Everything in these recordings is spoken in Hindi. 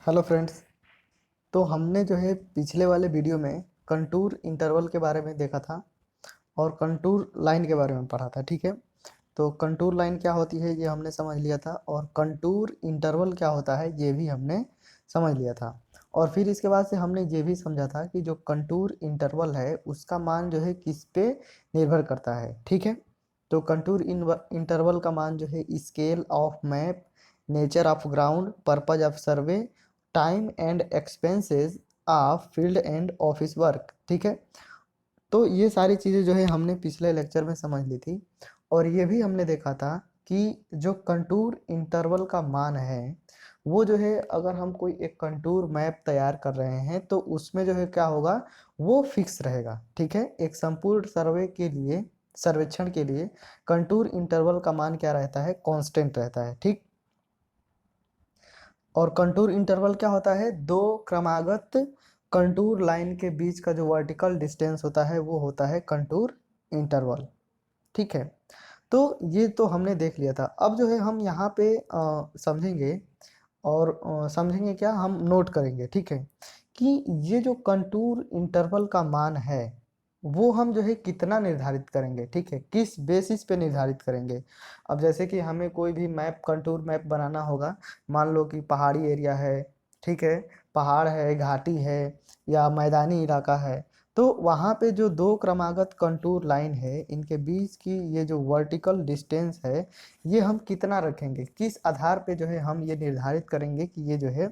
Hello friends. तो हमने जो है पिछले वाले वीडियो में कंटूर इंटरवल के बारे में देखा था और कंटूर लाइन के बारे में पढ़ा था। ठीक है, तो कंटूर लाइन क्या होती है ये हमने समझ लिया था और कंटूर इंटरवल क्या होता है ये भी हमने समझ लिया था। और फिर इसके बाद से हमने ये भी समझा था कि जो कंटूर इंटरवल है उसका मान जो है किस पे निर्भर करता है। ठीक है, तो कंटूर इंटरवल का मान जो है scale of map, nature of ground, purpose of survey, time and expenses of field and office work. ठीक है, तो ये सारी चीज़ें जो है हमने पिछले लेक्चर में समझ ली थी। और ये भी हमने देखा था कि जो कंटूर इंटरवल का मान है वो जो है अगर हम कोई एक कंटूर मैप तैयार कर रहे हैं तो उसमें जो है क्या होगा, वो फिक्स रहेगा। ठीक है, एक संपूर्ण सर्वे के लिए, सर्वेक्षण के लिए कंटूर इंटरवल का मान क्या रहता है, कांस्टेंट रहता है। ठीक, और कंटूर इंटरवल क्या होता है, दो क्रमागत कंटूर लाइन के बीच का जो वर्टिकल डिस्टेंस होता है वो होता है कंटूर इंटरवल। ठीक है, तो ये तो हमने देख लिया था। अब जो है हम यहाँ पे समझेंगे और समझेंगे क्या, हम नोट करेंगे। ठीक है, कि ये जो कंटूर इंटरवल का मान है वो हम जो है कितना निर्धारित करेंगे। ठीक है, किस बेसिस पे निर्धारित करेंगे। अब जैसे कि हमें कोई भी मैप, कंटूर मैप बनाना होगा, मान लो कि पहाड़ी एरिया है, ठीक है, पहाड़ है, घाटी है या मैदानी इलाका है, तो वहाँ पे जो दो क्रमागत कंटूर लाइन है इनके बीच की ये जो वर्टिकल डिस्टेंस है ये हम कितना रखेंगे, किस आधार पे जो है हम ये निर्धारित करेंगे कि ये जो है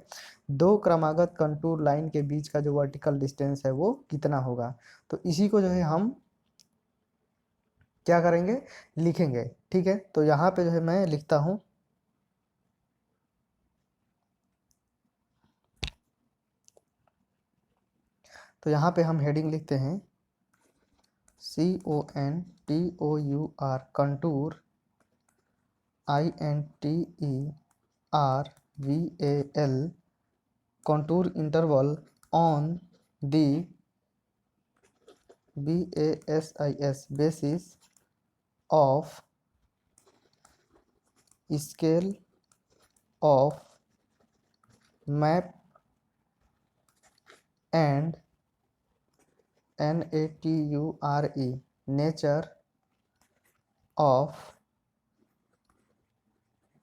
दो क्रमागत कंटूर लाइन के बीच का जो वर्टिकल डिस्टेंस है वो कितना होगा। तो इसी को जो है हम क्या करेंगे, लिखेंगे। ठीक है, तो यहाँ पे जो है मैं लिखता हूँ, तो यहाँ पे हम हेडिंग लिखते हैं CONTOUR, contour, INTERVAL, contour interval on the basis of scale of map and NATURE, nature of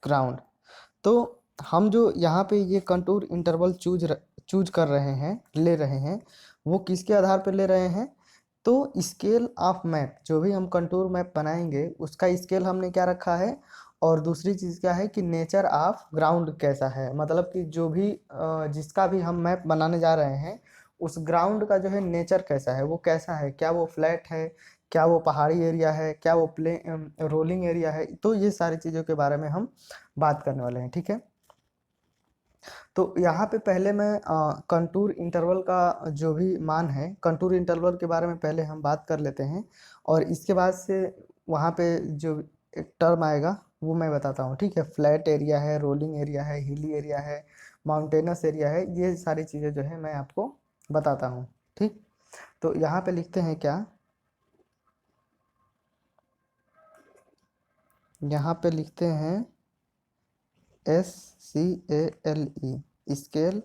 ground. तो हम जो यहाँ पे ये कंटूर इंटरवल चूज कर रहे हैं, ले रहे हैं, वो किसके आधार पर ले रहे हैं, तो स्केल ऑफ मैप, जो भी हम कंटूर मैप बनाएंगे उसका स्केल हमने क्या रखा है, और दूसरी चीज़ क्या है कि नेचर ऑफ ग्राउंड कैसा है, मतलब कि जो भी जिसका भी हम मैप बनाने जा रहे हैं उस ग्राउंड का जो है नेचर कैसा है, वो कैसा है, क्या वो फ्लैट है, क्या वो पहाड़ी एरिया है, क्या वो रोलिंग एरिया है। तो ये सारी चीज़ों के बारे में हम बात करने वाले हैं। ठीक है, तो यहाँ पे पहले मैं कंटूर इंटरवल का जो भी मान है, कंटूर इंटरवल के बारे में पहले हम बात कर लेते हैं और इसके बाद से वहाँ पे जो एक टर्म आएगा वो मैं बताता हूँ। ठीक है, फ्लैट एरिया है, रोलिंग एरिया है, हिली एरिया है, माउंटेनस एरिया है, ये सारी चीज़ें जो है मैं आपको बताता हूँ। ठीक, तो यहाँ पे लिखते हैं क्या, यहाँ पे लिखते हैं SCALE, स्केल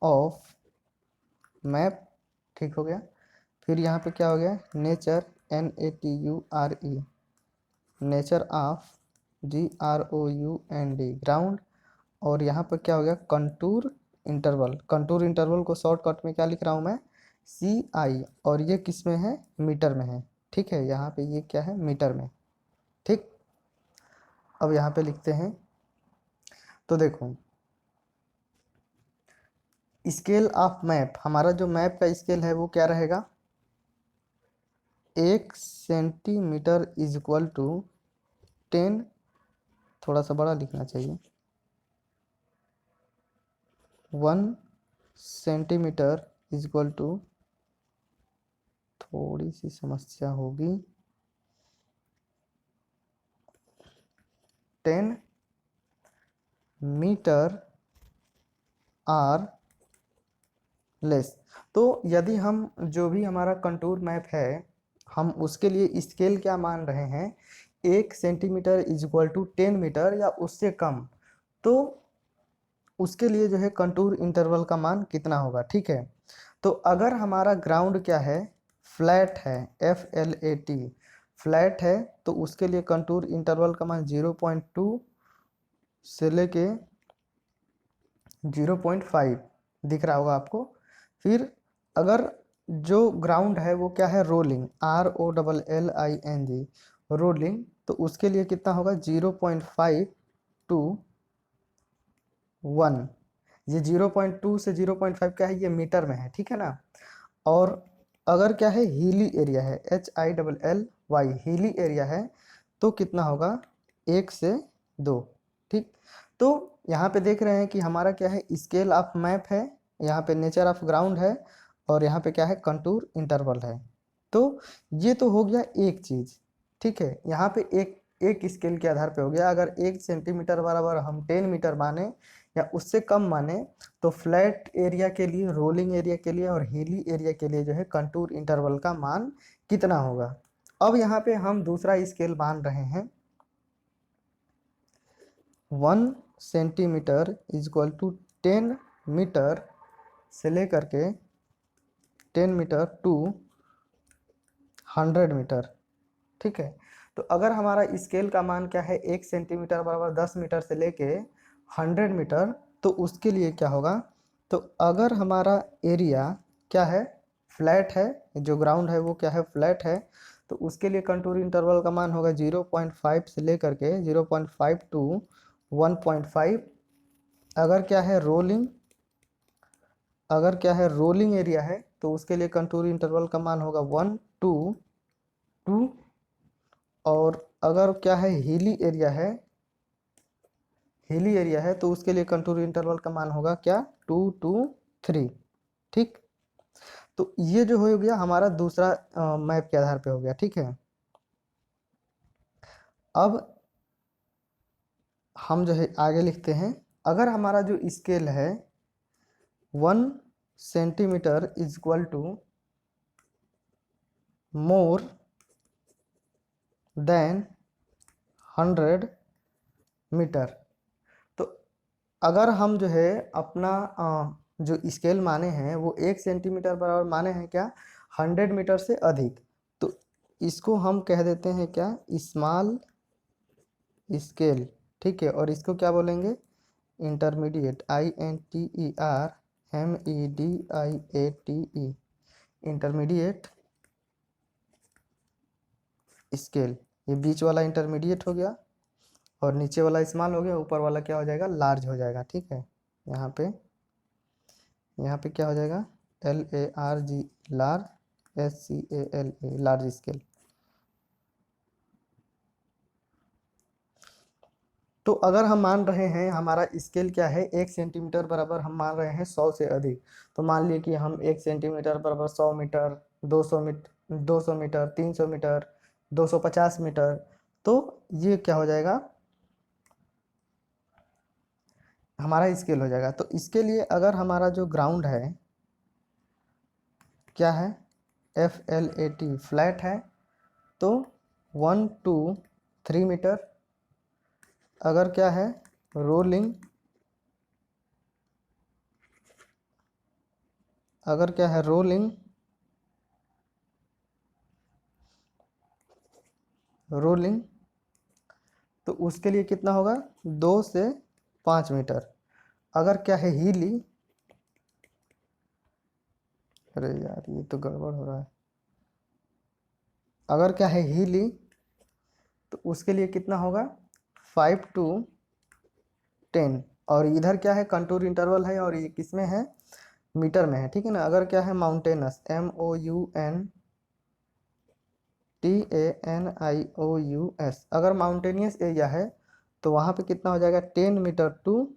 ऑफ मैप। ठीक हो गया, फिर यहाँ पे क्या हो गया, nature, NATURE, nature of GROUND, ground. और यहाँ पर क्या हो गया, कंटूर इंटरवल। कंटूर इंटरवल को शॉर्टकट में क्या लिख रहा हूँ मैं, CI, और ये किस में है, मीटर में है। ठीक है, यहाँ पे ये क्या है, मीटर में। ठीक, अब यहाँ पे लिखते हैं, तो देखो स्केल ऑफ मैप, हमारा जो मैप का स्केल है वो क्या रहेगा, 1 सेंटीमीटर इज इक्वल टू 10, थोड़ा सा बड़ा लिखना चाहिए, 1 सेंटीमीटर इज इक्वल टू, थोड़ी सी समस्या होगी, 10 मीटर आर लेस। तो यदि हम जो भी हमारा कंटूर मैप है हम उसके लिए स्केल क्या मान रहे हैं, 1 centimetre is equal to 10 metre या उससे कम, तो उसके लिए जो है कंटूर इंटरवल का मान कितना होगा, ठीक है। तो अगर हमारा ग्राउंड क्या है, फ्लैट है, FLAT फ्लैट है, तो उसके लिए कंटूर इंटरवल का मान 0.2 से लेके 0.5 दिख रहा होगा आपको। फिर अगर जो ग्राउंड है वो क्या है, रोलिंग, ROLLING रोलिंग, तो उसके लिए कितना होगा 0.5 टू 1। ये 0.2 से 0.5 क्या है, ये मीटर में है, ठीक है ना। और अगर क्या है, हीली एरिया है, HILLY हीली एरिया है, तो कितना होगा 1 से 2, ठीक। तो यहाँ पे देख रहे हैं कि हमारा क्या है, स्केल ऑफ मैप है, यहाँ पे नेचर ऑफ ग्राउंड है, और यहाँ पे क्या है, कंटूर इंटरवल है। तो ये तो हो गया एक चीज़, ठीक है। यहाँ पे एक एक स्केल के आधार पे हो गया। अगर 1 सेंटीमीटर बराबर हम 10 मीटर माने या उससे कम माने, तो फ्लैट एरिया के लिए, रोलिंग एरिया के लिए और हीली एरिया के लिए जो है कंटूर इंटरवल का मान कितना होगा। अब यहाँ पे हम दूसरा स्केल मान रहे हैं, 1 centimetre is equal to 10 metre से लेकर के 10 मीटर टू 100 मीटर, ठीक है। तो अगर हमारा स्केल का मान क्या है, 1 सेंटीमीटर बराबर 10 मीटर से लेके 100 मीटर, तो उसके लिए क्या होगा, तो अगर हमारा एरिया क्या है, फ्लैट है, जो ग्राउंड है वो क्या है, फ्लैट है, तो उसके लिए कंटूर इंटरवल का मान होगा 0.5 से लेकर के 0.5 टू 1.5। अगर क्या है रोलिंग, अगर क्या है रोलिंग एरिया है, तो उसके लिए कंटूर इंटरवल का मान होगा 1 टू 2। और अगर क्या है हीली एरिया है, हीली एरिया है, तो उसके लिए कंटूर इंटरवल का मान होगा क्या, 2 टू 3, ठीक। तो ये जो हो गया हमारा दूसरा मैप के आधार पे हो गया, ठीक है। अब हम जो है आगे लिखते हैं, अगर हमारा जो स्केल है 1 centimetre is equal to more than 100 metre, तो अगर हम जो है अपना जो स्केल माने हैं वो 1 सेंटीमीटर बराबर माने हैं क्या, 100 मीटर से अधिक, तो इसको हम कह देते हैं क्या, स्मॉल स्केल, ठीक है। और इसको क्या बोलेंगे, इंटरमीडिएट, INTERMEDIATE इंटरमीडिएट स्केल। ये बीच वाला इंटरमीडिएट हो गया और नीचे वाला स्मॉल हो गया, ऊपर वाला क्या हो जाएगा, लार्ज हो जाएगा, ठीक है। यहाँ पे क्या हो जाएगा, LARG large, SCALE large scale. तो अगर हम मान रहे हैं हमारा स्केल क्या है, 1 सेंटीमीटर बराबर हम मान रहे हैं 100 से अधिक, तो मान लिए कि हम 1 सेंटीमीटर बराबर 100 मीटर, 200 मीटर, 300 मीटर, 250 मीटर, तो ये क्या हो जाएगा, हमारा स्केल हो जाएगा। तो इसके लिए अगर हमारा जो ग्राउंड है क्या है, FLAT फ्लैट है, तो 1 टू 3 मीटर। अगर क्या है रोलिंग, अगर क्या है रोलिंग, रोलिंग, तो उसके लिए कितना होगा 2 से 5 मीटर। अगर क्या है हीली, अरे यार ये तो गड़बड़ हो रहा है, अगर क्या है हीली, तो उसके लिए कितना होगा 5 टू 10। और इधर क्या है कंटूर इंटरवल है और ये किस में है, मीटर में है, ठीक है ना। अगर क्या है माउंटेनस, MOUNTANIOUS, अगर माउंटेनियस एरिया है, तो वहाँ पे कितना हो जाएगा 10 मीटर टू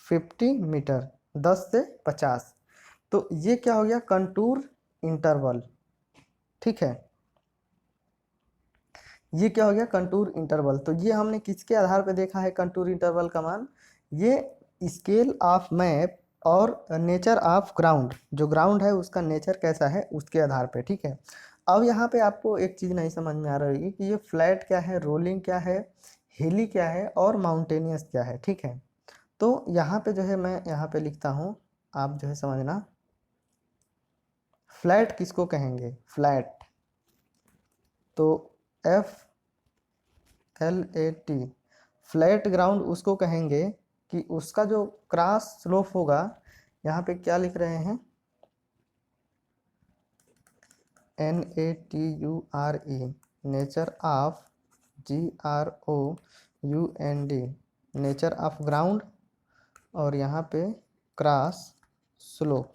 50 मीटर, 10 से 50। तो ये क्या हो गया कंटूर इंटरवल, ठीक है। ये क्या हो गया कंटूर इंटरवल। तो ये हमने किसके आधार पे देखा है कंटूर इंटरवल का मान, ये स्केल ऑफ मैप और नेचर ऑफ ग्राउंड, जो ग्राउंड है उसका नेचर कैसा है उसके आधार पे, ठीक है। अब यहाँ पे आपको एक चीज़ नहीं समझ में आ रही है कि ये फ्लैट क्या है, रोलिंग क्या है, हिली क्या है और माउंटेनियस क्या है, ठीक है। तो यहाँ पे जो है मैं यहाँ पे लिखता हूँ, आप जो है समझना। फ्लैट किसको कहेंगे? फ्लैट, तो FLAT, फ्लैट ग्राउंड उसको कहेंगे कि उसका जो क्रॉस स्लोप होगा, यहाँ पे क्या लिख रहे हैं, NATURE, nature of, GROUND, nature of ground, और यहाँ पे क्रॉस स्लोप।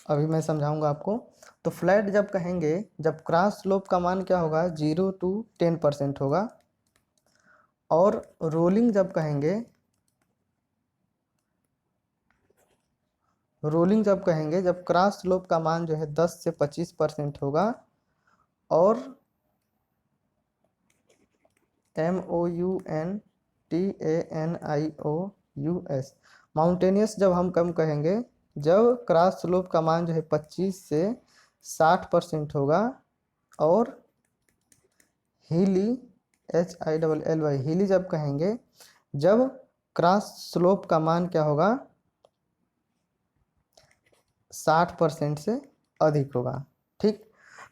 अभी मैं समझाऊंगा आपको। तो फ्लैट जब कहेंगे, जब क्रॉस स्लोप का मान क्या होगा, 0 to 10% होगा। और रोलिंग जब कहेंगे, जब क्रॉस स्लोप का मान जो है 10 से 25% होगा। और MOUNTANIOUS, माउंटेनियस जब हम कम कहेंगे, जब क्रॉस स्लोप का मान जो है 25 से 60% होगा। और हिली, HILLY, हिली जब कहेंगे, जब क्रॉस स्लोप का मान क्या होगा, 60% से अधिक होगा। ठीक,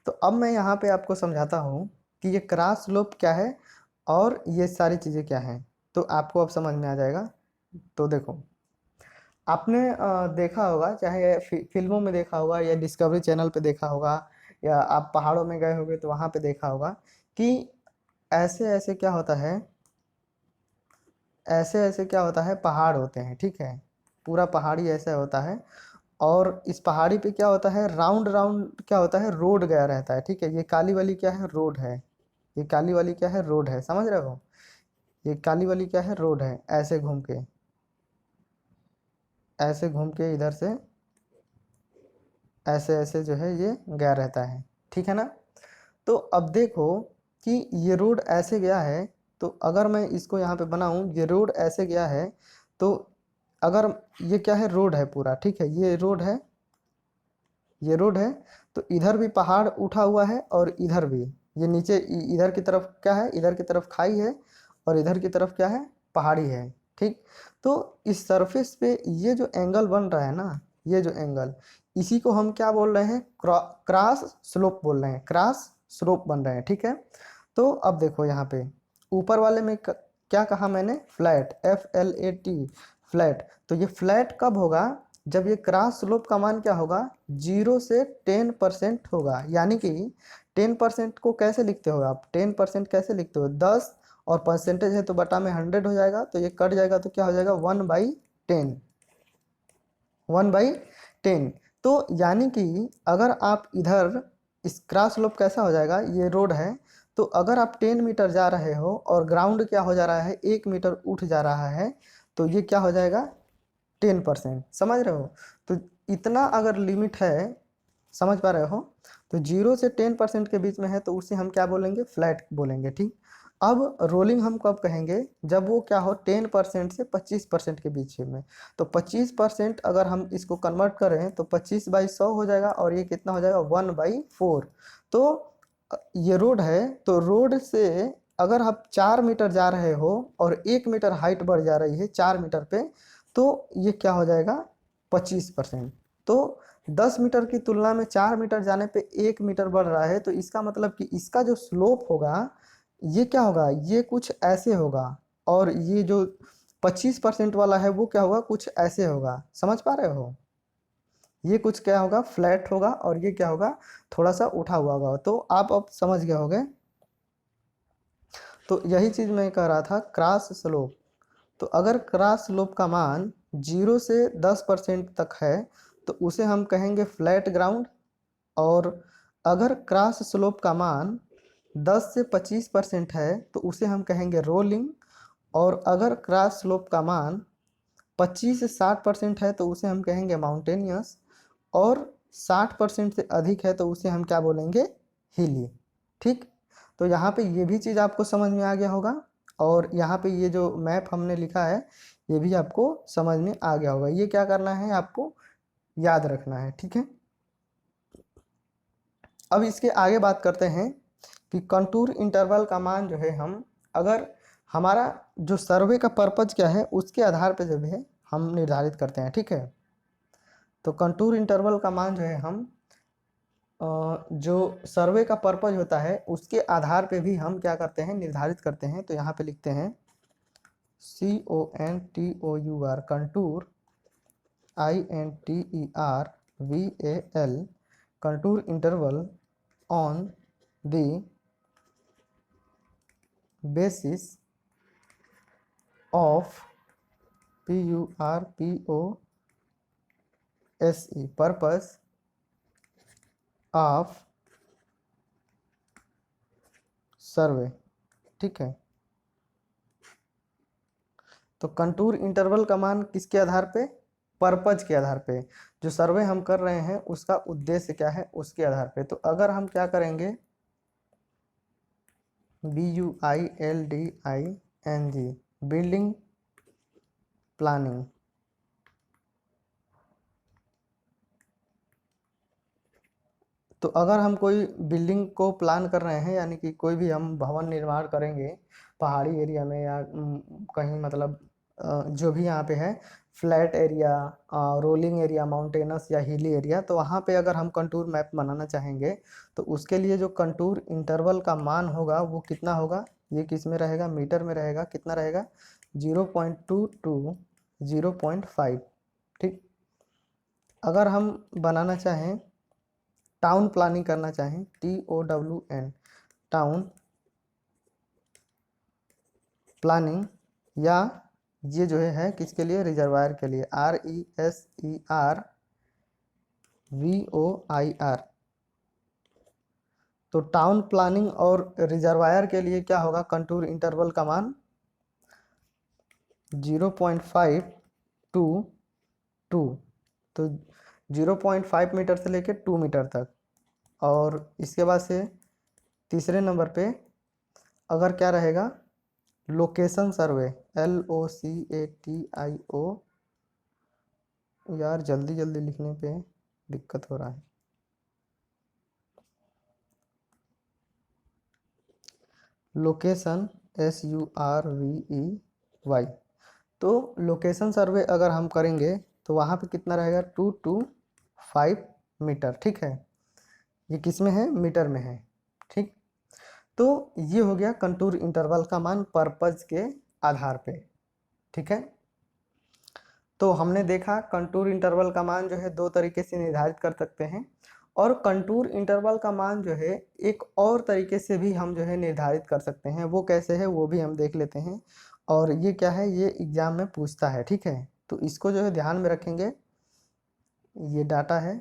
तो अब मैं यहाँ पे आपको समझाता हूँ कि ये क्रॉस स्लोप क्या है और ये सारी चीज़ें क्या हैं, तो आपको अब समझ में आ जाएगा। तो देखो, आपने देखा होगा, चाहे फिल्मों में देखा होगा या डिस्कवरी चैनल पे देखा होगा, या आप पहाड़ों में गए होंगे तो वहाँ पे देखा होगा कि ऐसे ऐसे क्या होता है, ऐसे ऐसे क्या होता है, पहाड़ होते हैं, ठीक है, पूरा पहाड़ी ऐसा होता है। और इस पहाड़ी पे क्या होता है, राउंड राउंड क्या होता है, रोड गया रहता है, ठीक है। ये काली वाली क्या है, रोड है। ये काली वाली क्या है, रोड है, समझ रहे हो। ये काली वाली क्या है, रोड है। ऐसे घूम के, ऐसे घूम के इधर से ऐसे ऐसे जो है ये गया रहता है, ठीक है ना। तो अब देखो कि ये रोड ऐसे गया है, तो अगर मैं इसको यहाँ पे बनाऊँ, ये रोड ऐसे गया है, तो अगर ये क्या है, रोड है पूरा, ठीक है, ये रोड है, ये रोड है। तो इधर भी पहाड़ उठा हुआ है और इधर भी, ये नीचे इधर की तरफ क्या है, इधर की तरफ खाई है, और इधर की तरफ क्या है, पहाड़ी है, ठीक। तो इस सरफेस पे ये जो एंगल बन रहा है ना, ये जो एंगल, इसी को हम क्या बोल रहे हैं, क्रॉस स्लोप बोल रहे हैं, क्रॉस स्लोप बन रहे हैं, ठीक है। तो अब देखो यहाँ पे ऊपर वाले में क्या कहा मैंने, फ्लैट, FLAT, फ्लैट। तो ये फ्लैट कब होगा, जब ये क्रॉस स्लोप का मान क्या होगा, 0 से 10% होगा। यानी कि 10% को कैसे लिखते हो आप, 10% कैसे लिखते हो, 10 और परसेंटेज है तो बटा में 100 हो जाएगा, तो ये कट जाएगा तो क्या हो जाएगा, 1/10, 1/10। तो यानी कि अगर आप इधर, इस क्रॉस स्लोप कैसा हो जाएगा, ये रोड है, तो अगर आप 10 मीटर जा रहे हो और ग्राउंड क्या हो जा रहा है, 1 मीटर उठ जा रहा है, तो ये क्या हो जाएगा, 10%, समझ रहे हो। तो इतना अगर लिमिट है, समझ पा रहे हो, तो 0 से 10% के बीच में है, तो उसे हम क्या बोलेंगे, फ्लैट बोलेंगे, ठीक। अब रोलिंग हम कब कहेंगे, जब वो क्या हो, 10% से 25% के बीच में। तो 25% अगर हम इसको कन्वर्ट करें तो 25/100 हो जाएगा, और ये कितना हो जाएगा, 1/4। तो ये रोड है, तो रोड से अगर आप 4 मीटर जा रहे हो और 1 मीटर हाइट बढ़ जा रही है 4 मीटर पे, तो ये क्या हो जाएगा, 25%। तो 10 मीटर की तुलना में 4 मीटर जाने पे 1 मीटर बढ़ रहा है, तो इसका मतलब कि इसका जो स्लोप होगा, ये क्या होगा, ये कुछ ऐसे होगा। और ये जो 25% वाला है वो क्या होगा, कुछ ऐसे होगा, समझ पा रहे हो। ये कुछ क्या होगा, फ्लैट होगा, और ये क्या होगा, थोड़ा सा उठा हुआ होगा। तो आप अब समझ गए होंगे। तो यही चीज़ मैं कह रहा था, क्रॉस स्लोप। तो अगर क्रॉस स्लोप का मान 0 से 10% तक है, तो उसे हम कहेंगे फ्लैट ग्राउंड। और अगर क्रॉस स्लोप का मान 10 से 25% है, तो उसे हम कहेंगे रोलिंग। और अगर क्रॉस स्लोप का मान 25 से 60% है, तो उसे हम कहेंगे माउंटेनियस। और 60% से अधिक है, तो उसे हम क्या बोलेंगे, हिली, ठीक। तो यहाँ पे ये भी चीज़ आपको समझ में आ गया होगा। और यहाँ पे ये जो मैप हमने लिखा है, ये भी आपको समझ में आ गया होगा। ये क्या करना है, आपको याद रखना है, ठीक है। अब इसके आगे बात करते हैं कि कंटूर इंटरवल का मान जो है, हम अगर हमारा जो सर्वे का पर्पज क्या है उसके आधार पे जो है हम निर्धारित करते हैं, ठीक है। तो कंटूर इंटरवल का मान जो है हम जो सर्वे का पर्पज होता है उसके आधार पे भी हम क्या करते हैं, निर्धारित करते हैं। तो यहाँ पे लिखते हैं CONTOUR contour INTERVAL contour interval on the basis of PURPOSE purpose of सर्वे, ठीक है। तो कंटूर इंटरवल का मान किसके आधार पे, पर्पज के आधार पे, जो सर्वे हम कर रहे हैं उसका उद्देश्य क्या है उसके आधार पे। तो अगर हम क्या करेंगे BUILDING बिल्डिंग प्लानिंग, तो अगर हम कोई बिल्डिंग को प्लान कर रहे हैं यानी कि कोई भी हम भवन निर्माण करेंगे पहाड़ी एरिया में या कहीं मतलब जो भी यहाँ पे है flat area, rolling area, mountainous या हिली एरिया, तो वहाँ पे अगर हम कंटूर मैप बनाना चाहेंगे तो उसके लिए जो कंटूर इंटरवल का मान होगा वो कितना होगा, ये किस में रहेगा, मीटर में रहेगा, कितना रहेगा 0.2 टू 0.5, ठीक। अगर हम बनाना चाहें टाउन प्लानिंग करना चाहें TOWN टाउन प्लानिंग, या ये जो है किसके लिए, रिजर्वायर के लिए RESERVOIR। तो टाउन प्लानिंग और रिजर्वायर के लिए क्या होगा, कंटूर इंटरवल का मान 0.5 टू 2, तो 0.5 मीटर से लेकर 2 मीटर तक। और इसके बाद से तीसरे नंबर पे अगर क्या रहेगा, लोकेशन सर्वे LOCATIO, यार जल्दी जल्दी लिखने पे दिक्कत हो रहा है, लोकेशन SURVEY। तो लोकेशन सर्वे अगर हम करेंगे तो वहाँ पे कितना रहेगा 2 to 5 मीटर, ठीक है। ये किस में है, मीटर में है, ठीक। तो ये हो गया कंटूर इंटरवल का मान पर्पज के आधार पे, ठीक है। तो हमने देखा कंटूर इंटरवल का मान जो है दो तरीके से निर्धारित कर सकते हैं, और कंटूर इंटरवल का मान जो है एक और तरीके से भी हम जो है निर्धारित कर सकते हैं। वो कैसे है वो भी हम देख लेते हैं, और ये क्या है, ये एग्जाम में पूछता है, ठीक है। तो इसको जो है ध्यान में रखेंगे, ये डाटा है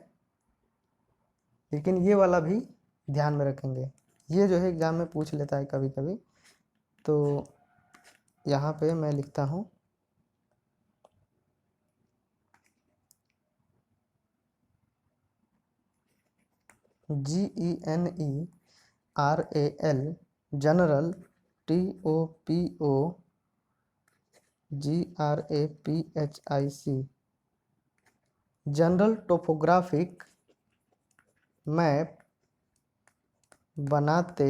लेकिन ये वाला भी ध्यान में रखेंगे, ये जो है एग्जाम में पूछ लेता है कभी कभी। तो यहाँ पे मैं लिखता हूँ GENERAL general TOPOGRAPHIC general topographic map बनाते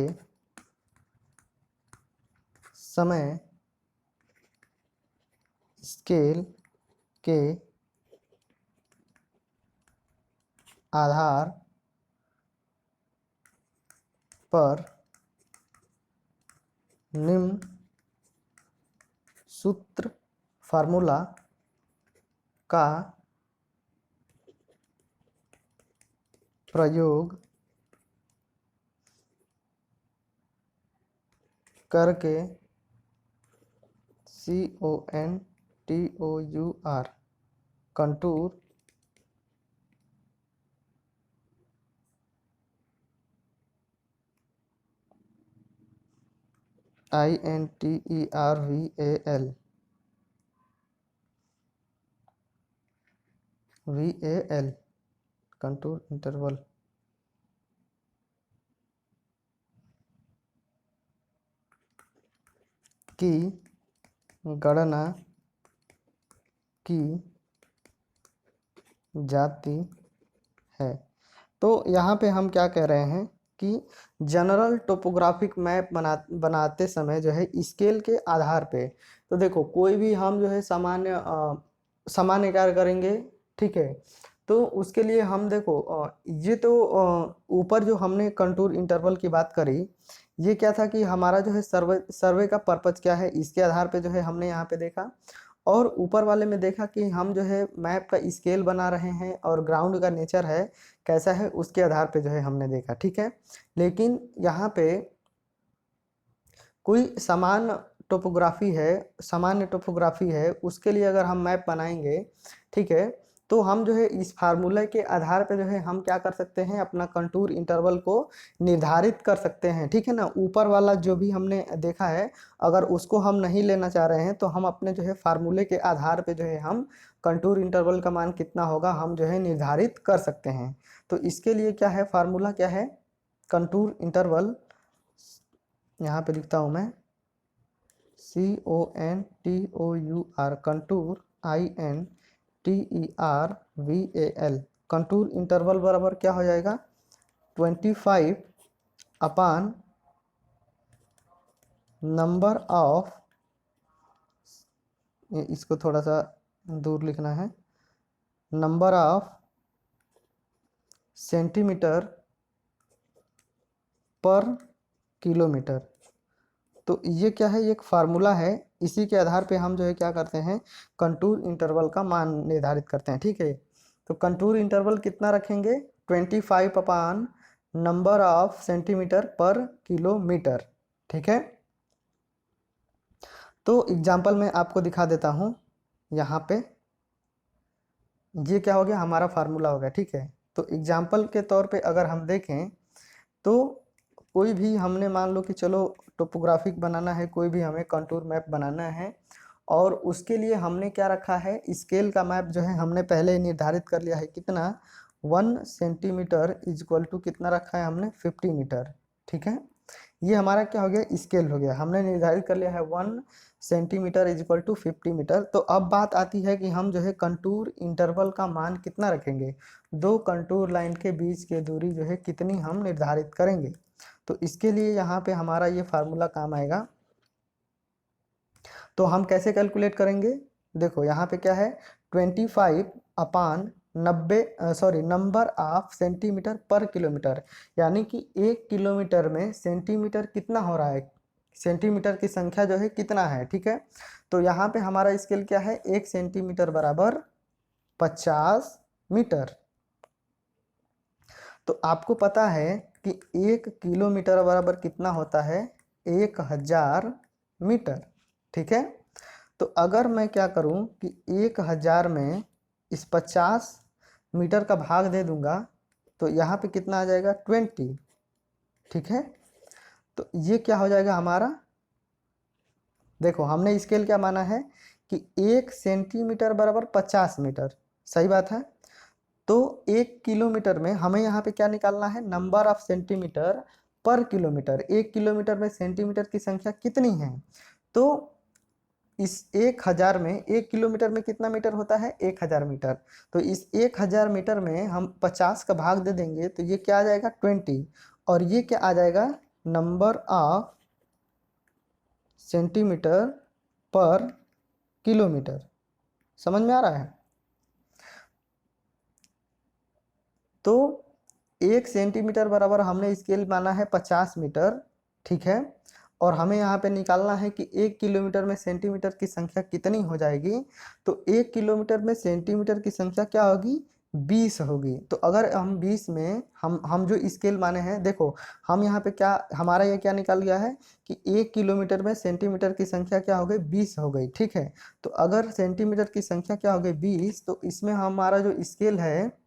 समय स्केल के आधार पर निम्न सूत्र फार्मूला का प्रयोग करके CONTOUR contour INTERVAL contour interval की गणना की जाती है। तो यहाँ पे हम क्या कह रहे हैं कि जनरल टोपोग्राफिक मैप बनाते समय जो है स्केल के आधार पे, तो देखो कोई भी हम जो है सामान्य कार्य करेंगे, ठीक है। तो उसके लिए हम देखो ये तो ऊपर जो हमने कंटूर इंटरवल की बात करी, ये क्या था कि हमारा जो है सर्वे का पर्पज क्या है, इसके आधार पे जो है हमने यहाँ पे देखा। और ऊपर वाले में देखा कि हम जो है मैप का स्केल बना रहे हैं और ग्राउंड का नेचर है कैसा है, उसके आधार पे जो है हमने देखा, ठीक है। लेकिन यहाँ पे कोई सामान्य टोपोग्राफी है, उसके लिए अगर हम मैप बनाएंगे, ठीक है, तो हम जो है इस फार्मूले के आधार पे जो है हम क्या कर सकते हैं, अपना कंटूर इंटरवल को निर्धारित कर सकते हैं, ठीक है ना। ऊपर वाला जो भी हमने देखा है, अगर उसको हम नहीं लेना चाह रहे हैं तो हम अपने जो है फार्मूले के आधार पे जो है हम कंटूर इंटरवल का मान कितना होगा हम जो है निर्धारित कर सकते हैं। तो इसके लिए क्या है, फार्मूला क्या है, कंटूर इंटरवल, यहाँ पे लिखता हूँ मैं CONTOUR, contour INTERVAL, contour interval बराबर क्या हो जाएगा, 25 अपान नंबर ऑफ, इसको थोड़ा सा दूर लिखना है, नंबर ऑफ सेंटीमीटर पर किलोमीटर। तो ये क्या है, ये एक फार्मूला है, इसी के आधार पे हम जो है क्या करते हैं, कंटूर इंटरवल का मान निर्धारित करते हैं, ठीक है। तो कंटूर इंटरवल कितना रखेंगे, 25 अपान नंबर ऑफ सेंटीमीटर पर किलोमीटर, ठीक है। तो एग्जाम्पल मैं आपको दिखा देता हूँ, यहाँ पे ये क्या हो गया, हमारा फार्मूला हो गया, ठीक है। तो एग्जाम्पल के तौर पे अगर हम देखें, तो कोई भी हमने मान लो कि चलो टोपोग्राफिक बनाना है, कोई भी हमें कंटूर मैप बनाना है, और उसके लिए हमने क्या रखा है, स्केल का मैप जो है हमने पहले ही निर्धारित कर लिया है, कितना, 1 सेंटीमीटर इज इक्वल टू कितना रखा है हमने, 50 मीटर, ठीक है। ये हमारा क्या हो गया, स्केल हो गया, हमने निर्धारित कर लिया है 1 centimetre is equal to 50 metre. तो अब बात आती है कि हम जो है कंटूर इंटरवल का मान कितना रखेंगे, दो कंटूर लाइन के बीच की दूरी जो है कितनी हम निर्धारित करेंगे। तो इसके लिए यहाँ पे हमारा ये फार्मूला काम आएगा। तो हम कैसे कैलकुलेट करेंगे, देखो यहाँ पे क्या है, 25 अपान 90 नंबर ऑफ सेंटीमीटर पर किलोमीटर, यानी कि 1 किलोमीटर में सेंटीमीटर कितना हो रहा है, सेंटीमीटर की संख्या जो है कितना है, ठीक है। तो यहाँ पे हमारा स्केल क्या है, 1 सेंटीमीटर बराबर 50 मीटर। तो आपको पता है कि 1 किलोमीटर बराबर कितना होता है, 1000 मीटर, ठीक है। तो अगर मैं क्या करूं कि 1000 में इस 50 मीटर का भाग दे दूंगा, तो यहाँ पे कितना आ जाएगा, 20, ठीक है। तो ये क्या हो जाएगा हमारा, देखो हमने स्केल क्या माना है कि 1 सेंटीमीटर बराबर 50 मीटर, सही बात है। तो 1 किलोमीटर में हमें यहाँ पे क्या निकालना है, नंबर ऑफ सेंटीमीटर पर किलोमीटर, 1 किलोमीटर में सेंटीमीटर की संख्या कितनी है। तो इस 1000 में, 1 किलोमीटर में कितना मीटर होता है, 1000 मीटर। तो इस 1000 मीटर में हम 50 का भाग दे देंगे, तो ये क्या आ जाएगा, 20, और ये क्या आ जाएगा, नंबर ऑफ सेंटीमीटर पर किलोमीटर। समझ में आ रहा है। तो 1 सेंटीमीटर बराबर हमने स्केल माना है 50 मीटर, ठीक है। और हमें यहाँ पे निकालना है कि 1 किलोमीटर में सेंटीमीटर की संख्या कितनी हो जाएगी। तो 1 किलोमीटर में सेंटीमीटर की संख्या क्या होगी, 20 होगी। तो अगर हम 20 में हम जो स्केल माने हैं, देखो हम यहाँ पे क्या, हमारा ये क्या निकल गया है कि 1 किलोमीटर में सेंटीमीटर की संख्या क्या हो गई, 20 हो गई, ठीक है। तो अगर सेंटीमीटर की संख्या क्या हो गई, 20, तो इसमें हमारा जो स्केल है,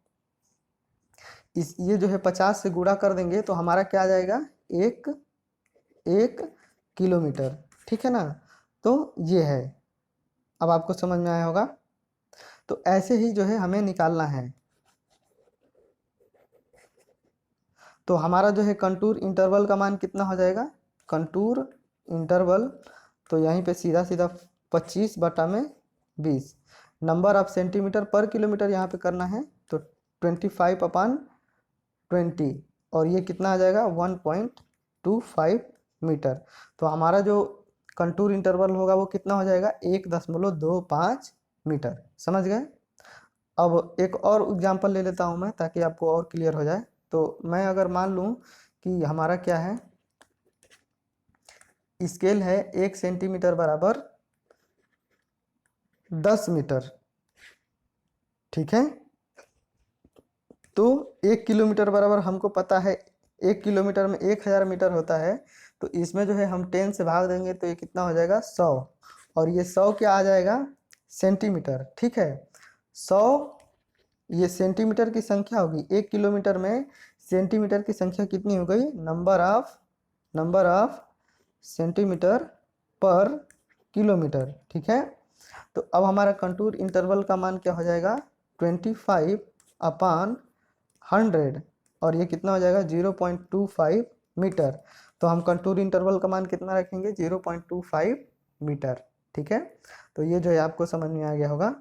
इस ये जो है 50 से गुणा कर देंगे, तो हमारा क्या आ जाएगा, एक किलोमीटर, ठीक है ना। तो ये है, अब आपको समझ में आया होगा। तो ऐसे ही जो है हमें निकालना है। तो हमारा जो है कंटूर इंटरवल का मान कितना हो जाएगा, कंटूर इंटरवल, तो यहीं पे सीधा सीधा 25/20, नंबर ऑफ सेंटीमीटर पर किलोमीटर यहाँ पे करना है, तो 25 अपान 20, और ये कितना आ जाएगा 1.25 मीटर। तो हमारा जो कंटूर इंटरवल होगा वो कितना हो जाएगा 1.25 मीटर। समझ गए। अब एक और एग्जांपल ले लेता हूँ मैं ताकि आपको और क्लियर हो जाए। तो मैं अगर मान लूँ कि हमारा क्या है, स्केल है 1 सेंटीमीटर बराबर 10 मीटर, ठीक है। तो 1 किलोमीटर बराबर हमको पता है 1 किलोमीटर में 1000 मीटर होता है। तो इसमें जो है हम 10 से भाग देंगे तो ये कितना हो जाएगा 100, और ये 100 क्या आ जाएगा सेंटीमीटर, ठीक है। 100 ये सेंटीमीटर की संख्या होगी, 1 किलोमीटर में सेंटीमीटर की संख्या कितनी हो गई, नंबर ऑफ सेंटीमीटर पर किलोमीटर, ठीक है। तो अब हमारा कंटूर इंटरवल का मान क्या हो जाएगा 25/100, और ये कितना हो जाएगा 0.25 मीटर। तो हम कंटूर इंटरवल का मान कितना रखेंगे 0.25 मीटर, ठीक है। तो ये जो है आपको समझ में आ गया होगा।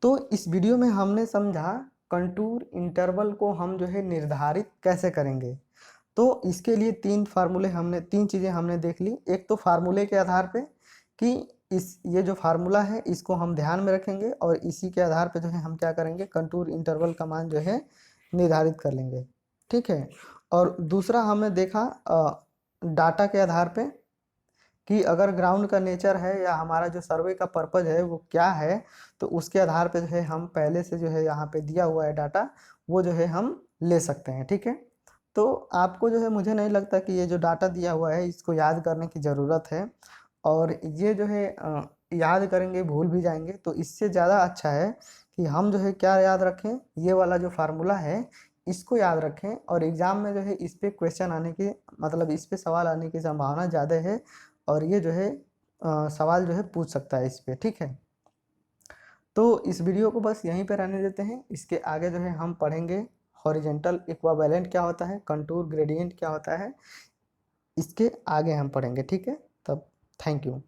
तो इस वीडियो में हमने समझा कंटूर इंटरवल को हम जो है निर्धारित कैसे करेंगे। तो इसके लिए तीन चीज़ें हमने देख ली। एक तो फार्मूले के आधार पे कि ये जो फार्मूला है इसको हम ध्यान में रखेंगे, और इसी के आधार पे जो है हम क्या करेंगे कंटूर इंटरवल का मान जो है निर्धारित कर लेंगे, ठीक है। और दूसरा हमने देखा डाटा के आधार पे कि अगर ग्राउंड का नेचर है या हमारा जो सर्वे का पर्पज़ है वो क्या है, तो उसके आधार पे जो है हम पहले से जो है यहाँ पे दिया हुआ है डाटा वो जो है हम ले सकते हैं, ठीक है। तो आपको जो है मुझे नहीं लगता कि ये जो डाटा दिया हुआ है इसको याद करने की ज़रूरत है, और ये जो है याद करेंगे भूल भी जाएंगे। तो इससे ज़्यादा अच्छा है कि हम जो है क्या याद रखें, ये वाला जो फार्मूला है इसको याद रखें, और एग्ज़ाम में जो है इस पे क्वेश्चन आने की मतलब इस पे सवाल आने की संभावना ज़्यादा है, और ये जो है सवाल जो है पूछ सकता है इस पे, ठीक है। तो इस वीडियो को बस यहीं पे रहने देते हैं। इसके आगे जो है हम पढ़ेंगे हॉरिजेंटल इक्विवेलेंट क्या होता है, कंटूर ग्रेडियंट क्या होता है, इसके आगे हम पढ़ेंगे, ठीक है। तब थैंक यू।